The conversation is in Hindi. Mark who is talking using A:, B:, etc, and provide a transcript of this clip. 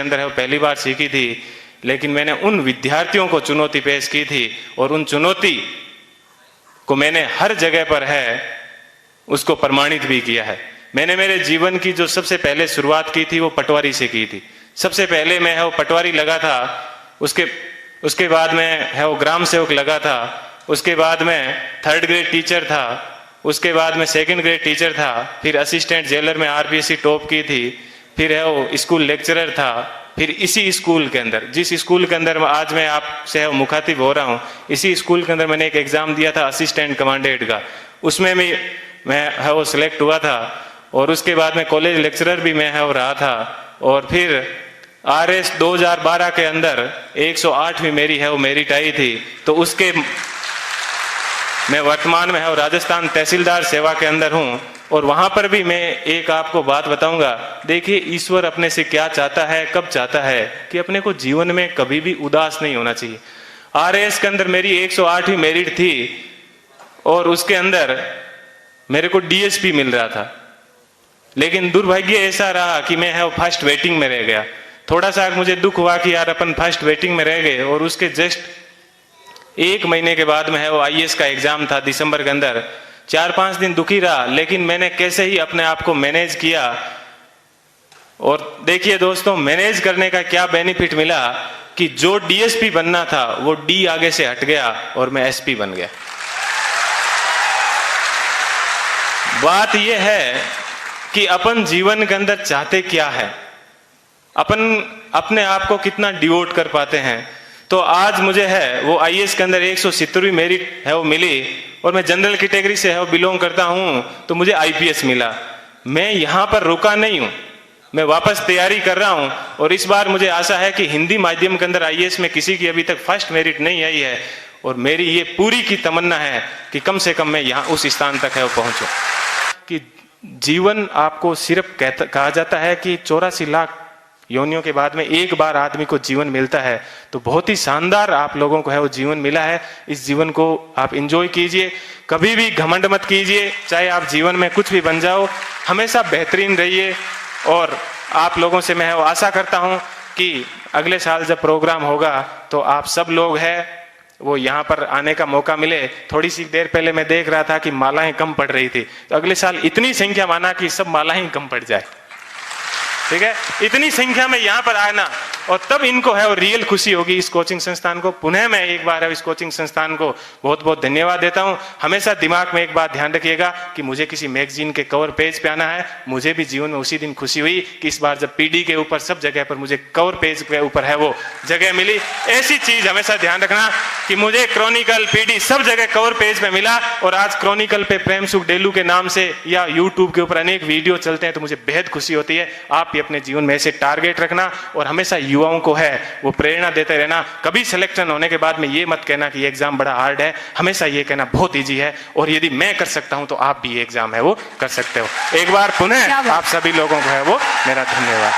A: अंदर है वो पहली बार सीखी थी, लेकिन मैंने उन विद्यार्थियों को चुनौती पेश की थी और उन चुनौती को मैंने हर जगह पर है उसको प्रमाणित भी किया है। मैंने मेरे जीवन की जो सबसे पहले शुरुआत की थी वो पटवारी से की थी। सबसे पहले मैं है वो पटवारी लगा था, उसके बाद में है वो ग्राम सेवक लगा था, उसके बाद में 3rd ग्रेड टीचर था, उसके बाद में 2nd ग्रेड टीचर था, फिर असिस्टेंट जेलर में आरपीएससी टॉप की थी, फिर है वो स्कूल लेक्चरर था, फिर इसी स्कूल के अंदर, जिस स्कूल के अंदर आज मैं आपसे मुखातिब हो रहा हूँ, इसी स्कूल के अंदर मैंने एक एग्जाम दिया था असिस्टेंट कमांडेंट का, उसमें भी मैं है वो सिलेक्ट हुआ था। और उसके बाद में कॉलेज लेक्चरर भी मैं है वो रहा था। और फिर RS 2012 के अंदर 108वीं मेरी है वो मेरिट आई थी। तो उसके मैं वर्तमान में है वो राजस्थान तहसीलदार सेवा के अंदर हूँ। और वहां पर भी मैं एक आपको बात बताऊंगा, देखिए ईश्वर अपने से क्या चाहता है, कब चाहता है कि अपने को जीवन में कभी भी उदास नहीं होना चाहिए। RS के अंदर मेरी 108वीं मेरिट थी और उसके अंदर मेरे को DSP मिल रहा था, लेकिन दुर्भाग्य ऐसा रहा कि मैं है वो फर्स्ट वेटिंग में रह गया। थोड़ा सा मुझे दुख हुआ कि यार अपन फर्स्ट वेटिंग में रह गए। और उसके जस्ट 1 महीने के बाद में है वो IAS का एग्जाम था दिसंबर के अंदर। 4-5 दिन दुखी रहा, लेकिन मैंने कैसे ही अपने आप को मैनेज किया। और देखिए दोस्तों, मैनेज करने का क्या बेनिफिट मिला कि जो DSP बनना था वो D आगे से हट गया और मैं SP बन गया। बात यह है कि अपन जीवन के अंदर चाहते क्या है, अपन अपने आप को कितना डिवोट कर पाते हैं। तो आज मुझे है वो IAS के अंदर 170वीं मेरिट है वो मिली और मैं जनरल कैटेगरी से है वो बिलोंग करता हूं, तो मुझे IPS मिला। मैं यहां पर रुका नहीं हूं, मैं वापस तैयारी कर रहा हूं। और इस बार मुझे आशा है कि हिंदी माध्यम के अंदर IAS में किसी की अभी तक फर्स्ट मेरिट नहीं आई है। और मेरी ये पूरी की तमन्ना है कि कम से कम मैं यहाँ उस स्थान तक है वो पहुंचूं। कि जीवन आपको सिर्फ कहा जाता है कि 84 लाख योनियों के बाद में एक बार आदमी को जीवन मिलता है, तो बहुत ही शानदार आप लोगों को है वो जीवन मिला है। इस जीवन को आप एंजॉय कीजिए, कभी भी घमंड मत कीजिए। चाहे आप जीवन में कुछ भी बन जाओ, हमेशा बेहतरीन रहिए। और आप लोगों से मैं वो आशा करता हूं कि अगले साल जब प्रोग्राम होगा तो आप सब लोग हैं वो यहाँ पर आने का मौका मिले। थोड़ी सी देर पहले मैं देख रहा था कि मालाएं कम पड़ रही थी, तो अगले साल इतनी संख्या माना कि सब मालाएं कम पड़ जाए, ठीक है। इतनी संख्या में यहाँ पर आना, और तब इनको है वो रियल खुशी होगी इस कोचिंग संस्थान को। पुनः मैं एक बार है इस कोचिंग संस्थान को बहुत बहुत धन्यवाद देता हूँ। हमेशा दिमाग में एक बात ध्यान रखिएगा कि मुझे किसी मैगजीन के कवर पेज पे आना है। मुझे भी जीवन में उसी दिन खुशी हुई कि इस बार जब PD के ऊपर सब जगह पर मुझे कवर पेज के ऊपर है वो जगह मिली। ऐसी चीज हमेशा ध्यान रखना कि मुझे क्रॉनिकल PD सब जगह कवर पेज पे मिला। और आज क्रॉनिकल पे प्रेम सुख डेलू के नाम से या यूट्यूब के ऊपर अनेक वीडियो चलते हैं, तो मुझे बेहद खुशी होती है। आप भी अपने जीवन में ऐसे टारगेट रखना और हमेशा युवाओं को है वो प्रेरणा देते रहना। कभी सिलेक्शन होने के बाद में ये मत कहना कि ये एग्जाम बड़ा हार्ड है, हमेशा ये कहना बहुत इजी है, और यदि मैं कर सकता हूं तो आप भी ये एग्जाम है वो कर सकते हो। एक बार पुनः आप सभी लोगों को है वो मेरा धन्यवाद।